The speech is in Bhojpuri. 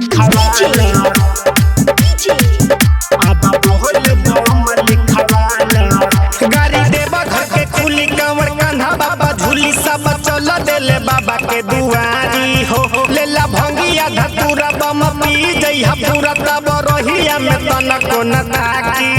लिखवाला अब बोल बम लिखवाला गाड़ी देवा घर के खुली कंवर कान्हा बाबा झूली सब चल देले बाबा के दुआरी हो लेला भंगिया धतूरा बम पी जइहा पूरा तब रहिया में तनको न ताकी